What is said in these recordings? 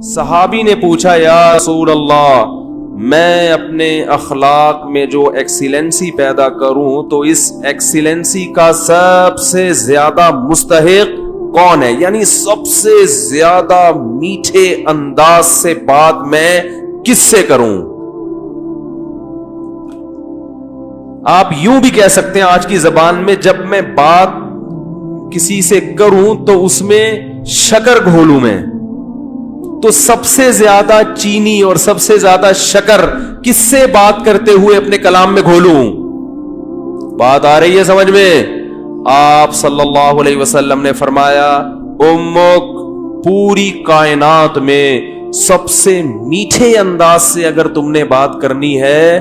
صحابی نے پوچھا یا رسول اللہ میں اپنے اخلاق میں جو ایکسیلنسی پیدا کروں تو اس ایکسیلنسی کا سب سے زیادہ مستحق کون ہے؟ یعنی سب سے زیادہ میٹھے انداز سے بات میں کس سے کروں؟ آپ یوں بھی کہہ سکتے ہیں آج کی زبان میں جب میں بات کسی سے کروں تو اس میں شکر گھولوں میں، تو سب سے زیادہ چینی اور سب سے زیادہ شکر کس سے بات کرتے ہوئے اپنے کلام میں گھولوں؟ بات آ رہی ہے سمجھ میں؟ آپ صلی اللہ علیہ وسلم نے فرمایا امک، پوری کائنات میں سب سے میٹھے انداز سے اگر تم نے بات کرنی ہے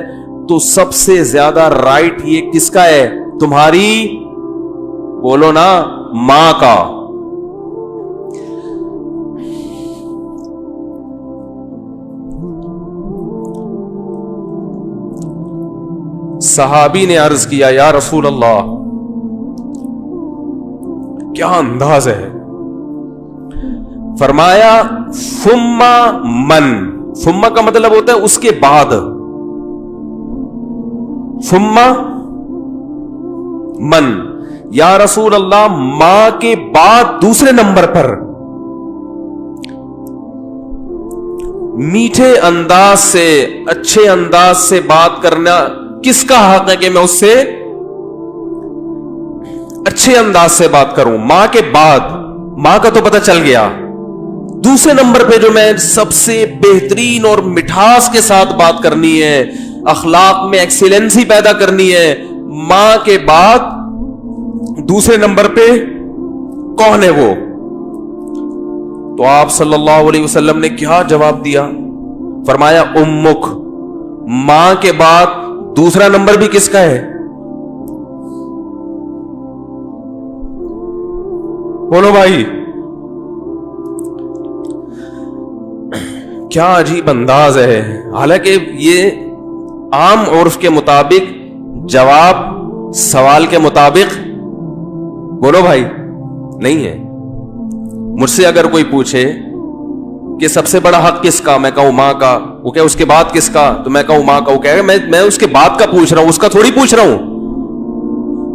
تو سب سے زیادہ رائٹ یہ کس کا ہے؟ تمہاری، بولو نا، ماں کا۔ صحابی نے عرض کیا یا رسول اللہ کیا انداز ہے؟ فرمایا ثم من، ثم کا مطلب ہوتا ہے اس کے بعد، ثم من، یا رسول اللہ ماں کے بعد دوسرے نمبر پر میٹھے انداز سے، اچھے انداز سے بات کرنا کس کا حق ہے کہ میں اس سے اچھے انداز سے بات کروں؟ ماں کے بعد، ماں کا تو پتہ چل گیا، دوسرے نمبر پہ جو میں سب سے بہترین اور مٹھاس کے ساتھ بات کرنی ہے، اخلاق میں ایکسیلنسی پیدا کرنی ہے، ماں کے بعد دوسرے نمبر پہ کون ہے وہ؟ تو آپ صلی اللہ علیہ وسلم نے کیا جواب دیا؟ فرمایا امک، ماں کے بعد دوسرا نمبر بھی کس کا ہے؟ بولو بھائی، کیا عجیب انداز ہے۔ حالانکہ یہ عام عرف کے مطابق جواب سوال کے مطابق، بولو بھائی، نہیں ہے۔ مجھ سے اگر کوئی پوچھے کہ سب سے بڑا حق کس کا، میں کہوں ماں کا، وہ کہ اس کے بعد کس کا، تو میں کہوں ماں کا، وہ کہے میں اس کے بعد کا پوچھ رہا ہوں، اس کا تھوڑی پوچھ رہا ہوں۔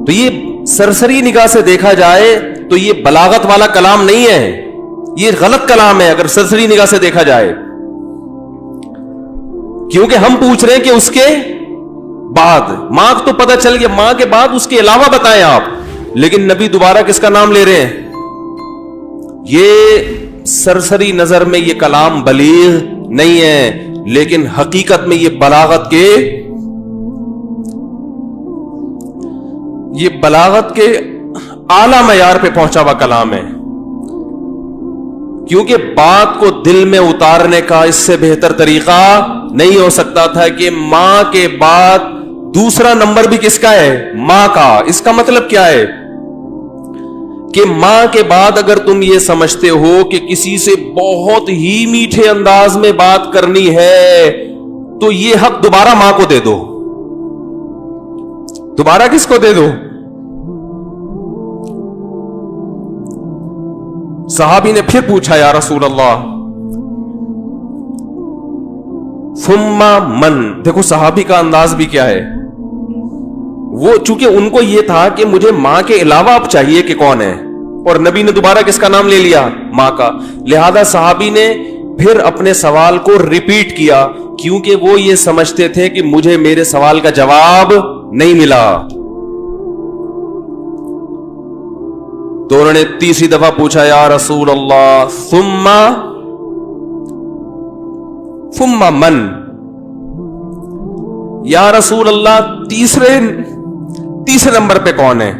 تو یہ سرسری نگاہ سے دیکھا جائے تو یہ بلاغت والا کلام نہیں ہے، یہ غلط کلام ہے اگر سرسری نگاہ سے دیکھا جائے، کیونکہ ہم پوچھ رہے ہیں کہ اس کے بعد، ماں تو پتہ چل گیا، ماں کے بعد اس کے علاوہ بتائیں آپ، لیکن نبی دوبارہ کس کا نام لے رہے ہیں؟ یہ سرسری نظر میں یہ کلام بلیغ نہیں ہے، لیکن حقیقت میں یہ بلاغت کے اعلی معیار پہ پہنچا ہوا کلام ہے، کیونکہ بات کو دل میں اتارنے کا اس سے بہتر طریقہ نہیں ہو سکتا تھا کہ ماں کے بعد دوسرا نمبر بھی کس کا ہے؟ ماں کا۔ اس کا مطلب کیا ہے کہ ماں کے بعد اگر تم یہ سمجھتے ہو کہ کسی سے بہت ہی میٹھے انداز میں بات کرنی ہے تو یہ حق دوبارہ ماں کو دے دو۔ دوبارہ کس کو دے دو؟ صحابی نے پھر پوچھا یا رسول اللہ ثم من، دیکھو صحابی کا انداز بھی کیا ہے، وہ چونکہ ان کو یہ تھا کہ مجھے ماں کے علاوہ اب چاہیے کہ کون ہے، اور نبی نے دوبارہ کس کا نام لے لیا؟ ماں کا۔ لہذا صحابی نے پھر اپنے سوال کو ریپیٹ کیا، کیونکہ وہ یہ سمجھتے تھے کہ مجھے میرے سوال کا جواب نہیں ملا۔ تو انہوں نے تیسری دفعہ پوچھا یا رسول اللہ ثم من، یا رسول اللہ تیسرے نمبر پہ کون ہے؟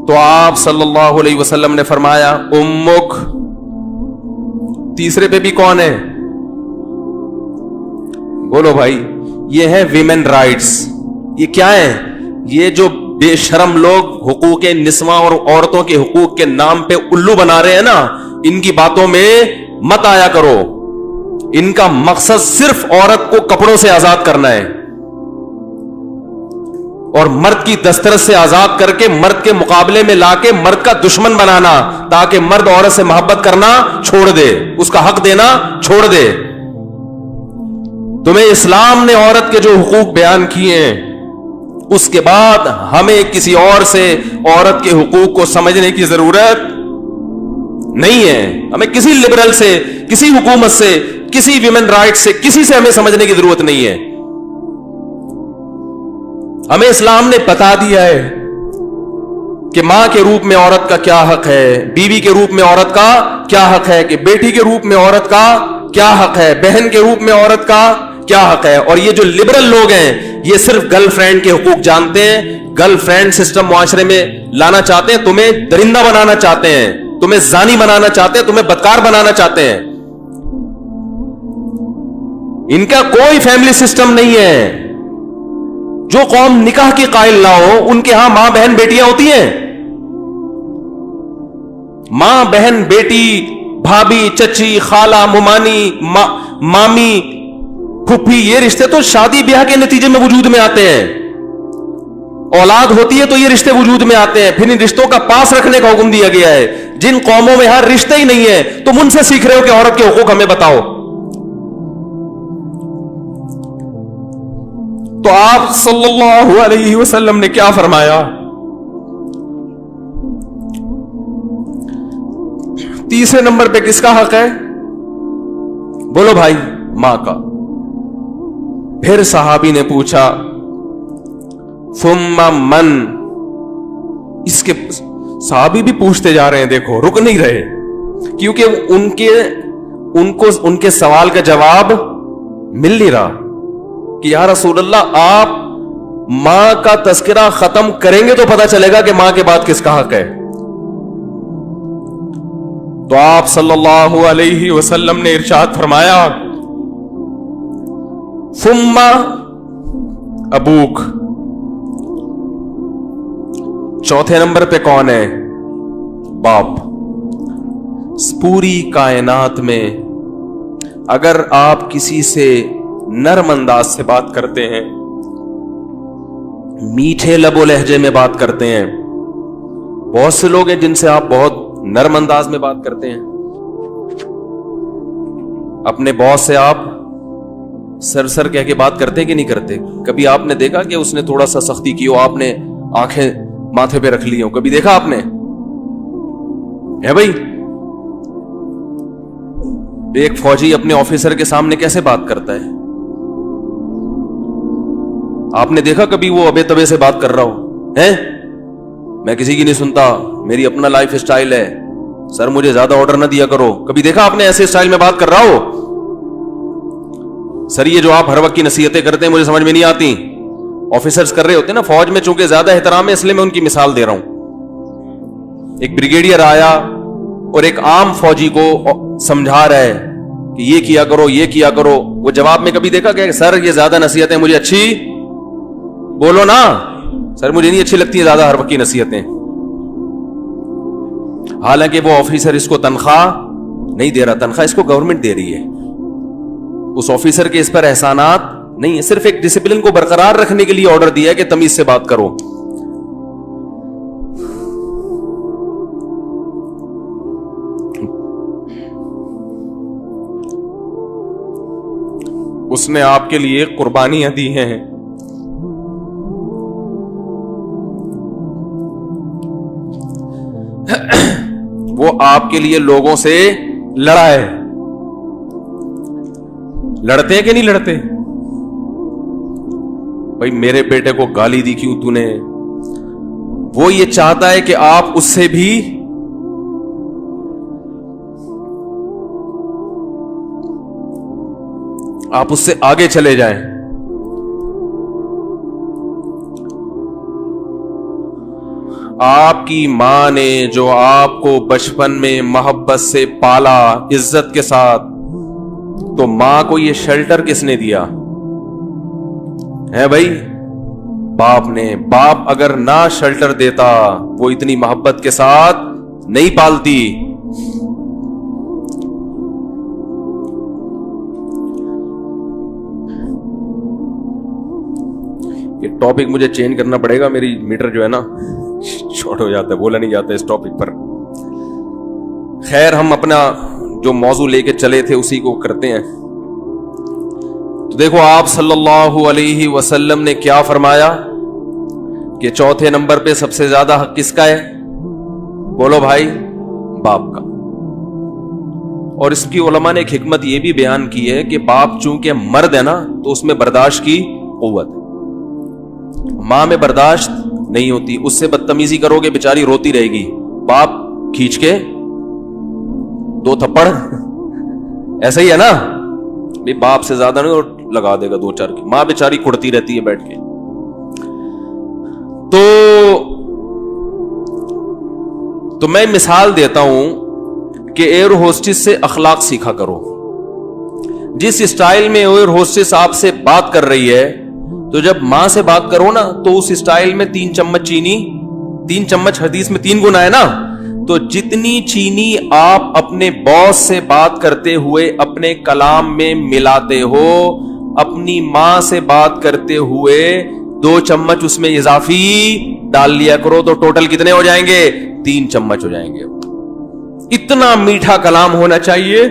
تو آپ صلی اللہ علیہ وسلم نے فرمایا امک، تیسرے پہ بھی کون ہے؟ بولو بھائی، یہ ہے ویمن رائٹس۔ یہ کیا ہے؟ یہ جو بے شرم لوگ حقوق نسواں اور عورتوں کے حقوق کے نام پہ الو بنا رہے ہیں نا، ان کی باتوں میں مت آیا کرو۔ ان کا مقصد صرف عورت کو کپڑوں سے آزاد کرنا ہے، اور مرد کی دسترس سے آزاد کر کے مرد کے مقابلے میں لا کے مرد کا دشمن بنانا تاکہ مرد عورت سے محبت کرنا چھوڑ دے, اس کا حق دینا چھوڑ دے. تمہیں اسلام نے عورت کے جو حقوق بیان کیے ہیں اس کے بعد ہمیں کسی اور سے عورت کے حقوق کو سمجھنے کی ضرورت نہیں ہے. ہمیں کسی لبرل سے, کسی حکومت سے, کسی ویمن رائٹ سے, کسی سے ہمیں سمجھنے کی ضرورت نہیں ہے. ہمیں اسلام نے بتا دیا ہے کہ ماں کے روپ میں عورت کا کیا حق ہے, بیوی کے روپ میں عورت کا کیا حق ہے, کہ بیٹی کے روپ میں عورت کا کیا حق ہے, بہن کے روپ میں عورت کا کیا حق ہے. اور یہ جو لبرل لوگ ہیں یہ صرف گرل فرینڈ کے حقوق جانتے ہیں, گرل فرینڈ سسٹم معاشرے میں لانا چاہتے ہیں, تمہیں درندہ بنانا چاہتے ہیں, تمہیں زانی بنانا چاہتے ہیں, تمہیں بدکار بنانا چاہتے ہیں. ان کا کوئی فیملی سسٹم نہیں ہے. جو قوم نکاح کی قائل نہ ہو ان کے ہاں ماں بہن بیٹیاں ہوتی ہیں. ماں بہن بیٹی, بھابھی, چچی, خالہ, ممانی, مامی, پھپھی, یہ رشتے تو شادی بیاہ کے نتیجے میں وجود میں آتے ہیں. اولاد ہوتی ہے تو یہ رشتے وجود میں آتے ہیں. پھر ان رشتوں کا پاس رکھنے کا حکم دیا گیا ہے. جن قوموں میں ہر رشتے ہی نہیں ہے تم ان سے سیکھ رہے ہو کہ عورت کے حقوق ہمیں بتاؤ. تو آپ صلی اللہ علیہ وسلم نے کیا فرمایا؟ تیسرے نمبر پہ کس کا حق ہے؟ بولو بھائی, ماں کا. پھر صحابی نے پوچھا ثم من. اس کے صحابی بھی پوچھتے جا رہے ہیں, دیکھو رک نہیں رہے, کیونکہ ان کے سوال کا جواب مل نہیں رہا کہ یا رسول اللہ آپ ماں کا تذکرہ ختم کریں گے تو پتہ چلے گا کہ ماں کے بعد کس کا حق ہے. تو آپ صلی اللہ علیہ وسلم نے ارشاد فرمایا ثم ابوک. چوتھے نمبر پہ کون ہے؟ باپ. پوری کائنات میں اگر آپ کسی سے نرم انداز سے بات کرتے ہیں, میٹھے لب و لہجے میں بات کرتے ہیں, بہت سے لوگ ہیں جن سے آپ بہت نرم انداز میں بات کرتے ہیں, اپنے باس سے آپ سر کہہ کے بات کرتے کہ نہیں کرتے؟ کبھی آپ نے دیکھا کہ اس نے تھوڑا سا سختی کی ہو, آپ نے آنکھیں ماتھے پہ رکھ لی ہو؟ کبھی دیکھا آپ نے؟ ہے بھائی, ایک فوجی اپنے آفیسر کے سامنے کیسے بات کرتا ہے؟ آپ نے دیکھا کبھی وہ ابے تبے سے بات کر رہا ہو؟ ہیں, میں کسی کی نہیں سنتا, میری اپنا لائف سٹائل ہے, سر مجھے زیادہ آرڈر نہ دیا کرو. کبھی دیکھا آپ نے ایسے سٹائل میں بات کر رہا ہو؟ سر یہ جو آپ ہر وقت کی نصیحتیں کرتے ہیں مجھے سمجھ میں نہیں آتی. آفیسرز کر رہے ہوتے ہیں نا, فوج میں چونکہ زیادہ احترام ہے اس لیے میں ان کی مثال دے رہا ہوں. ایک بریگیڈیئر آیا اور ایک عام فوجی کو سمجھا رہا ہے کہ یہ کیا کرو, یہ کیا کرو. وہ جواب میں کبھی دیکھا کہ سر یہ زیادہ نصیحتیں مجھے اچھی, بولو نا سر مجھے نہیں اچھی لگتی ہیں زیادہ ہر وقت کی نصیحتیں. حالانکہ وہ آفیسر اس کو تنخواہ نہیں دے رہا, تنخواہ اس کو گورنمنٹ دے رہی ہے. اس آفیسر کے اس پر احسانات نہیں ہے, صرف ایک ڈسپلن کو برقرار رکھنے کے لیے آرڈر دیا ہے کہ تمیز سے بات کرو. اس نے آپ کے لیے قربانیاں دی ہیں, وہ آپ کے لیے لوگوں سے لڑا ہے. لڑتے ہیں کہ نہیں لڑتے؟ بھائی میرے بیٹے کو گالی دی کیوں تو نے؟ وہ یہ چاہتا ہے کہ آپ اس سے بھی آپ اس سے آگے چلے جائیں. آپ کی ماں نے جو آپ کو بچپن میں محبت سے پالا عزت کے ساتھ, تو ماں کو یہ شیلٹر کس نے دیا ہے بھائی؟ باپ نے. باپ اگر نہ شیلٹر دیتا وہ اتنی محبت کے ساتھ نہیں پالتی. یہ ٹاپک مجھے چینج کرنا پڑے گا, میری میٹر جو ہے نا شارٹ ہو جاتا ہے, بولا نہیں جاتا اس ٹاپک پر. خیر, ہم اپنا جو موضوع لے کے چلے تھے اسی کو کرتے ہیں. تو دیکھو آپ صلی اللہ علیہ وسلم نے کیا فرمایا کہ چوتھے نمبر پہ سب سے زیادہ حق کس کا ہے؟ بولو بھائی, باپ کا. اور اس کی علماء نے ایک حکمت یہ بھی بیان کی ہے کہ باپ چونکہ مرد ہے نا تو اس میں برداشت کی قوت ہے. ماں میں برداشت نہیں ہوتی, اس سے بدتمیزی کرو گے بیچاری روتی رہے گی, باپ کھینچ کے 2 تھپڑ ایسا ہی ہے نا, باپ سے زیادہ نہیں اور لگا دے گا 2-4 کی. ماں بیچاری کڑتی رہتی ہے بیٹھ کے. تو میں مثال دیتا ہوں کہ ایئر ہوسٹس سے اخلاق سیکھا کرو. جس اسٹائل میں ایئر ہوسٹس آپ سے بات کر رہی ہے تو جب ماں سے بات کرو نا تو اس اسٹائل میں 3 چمچ چینی, 3 چمچ حدیث میں 3 گنا ہے نا, تو جتنی چینی آپ اپنے باس سے بات کرتے ہوئے اپنے کلام میں ملاتے ہو, اپنی ماں سے بات کرتے ہوئے 2 چمچ اس میں اضافی ڈال لیا کرو, تو ٹوٹل کتنے ہو جائیں گے؟ 3 چمچ ہو جائیں گے. اتنا میٹھا کلام ہونا چاہیے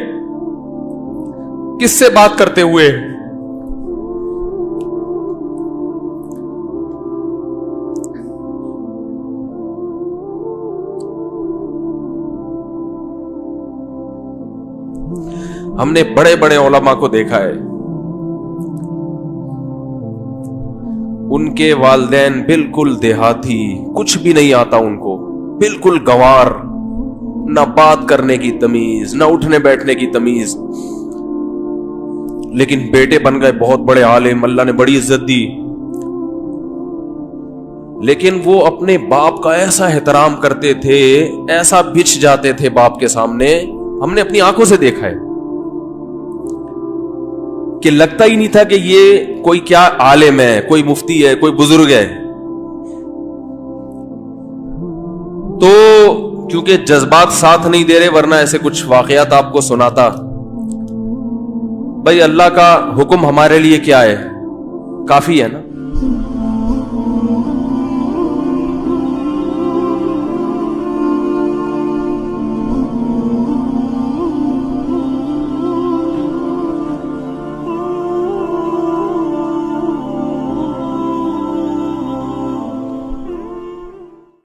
کس سے بات کرتے ہوئے؟ ہم نے بڑے بڑے علماء کو دیکھا ہے, ان کے والدین بالکل دیہاتی, کچھ بھی نہیں آتا ان کو, بالکل گوار, نہ بات کرنے کی تمیز, نہ اٹھنے بیٹھنے کی تمیز, لیکن بیٹے بن گئے بہت بڑے عالم, اللہ نے بڑی عزت دی. لیکن وہ اپنے باپ کا ایسا احترام کرتے تھے, ایسا بچھ جاتے تھے باپ کے سامنے, ہم نے اپنی آنکھوں سے دیکھا ہے کہ لگتا ہی نہیں تھا کہ یہ کوئی کیا عالم ہے, کوئی مفتی ہے, کوئی بزرگ ہے. تو کیونکہ جذبات ساتھ نہیں دے رہے, ورنہ ایسے کچھ واقعات آپ کو سناتا. بھائی اللہ کا حکم ہمارے لیے کیا ہے؟ کافی ہے نا.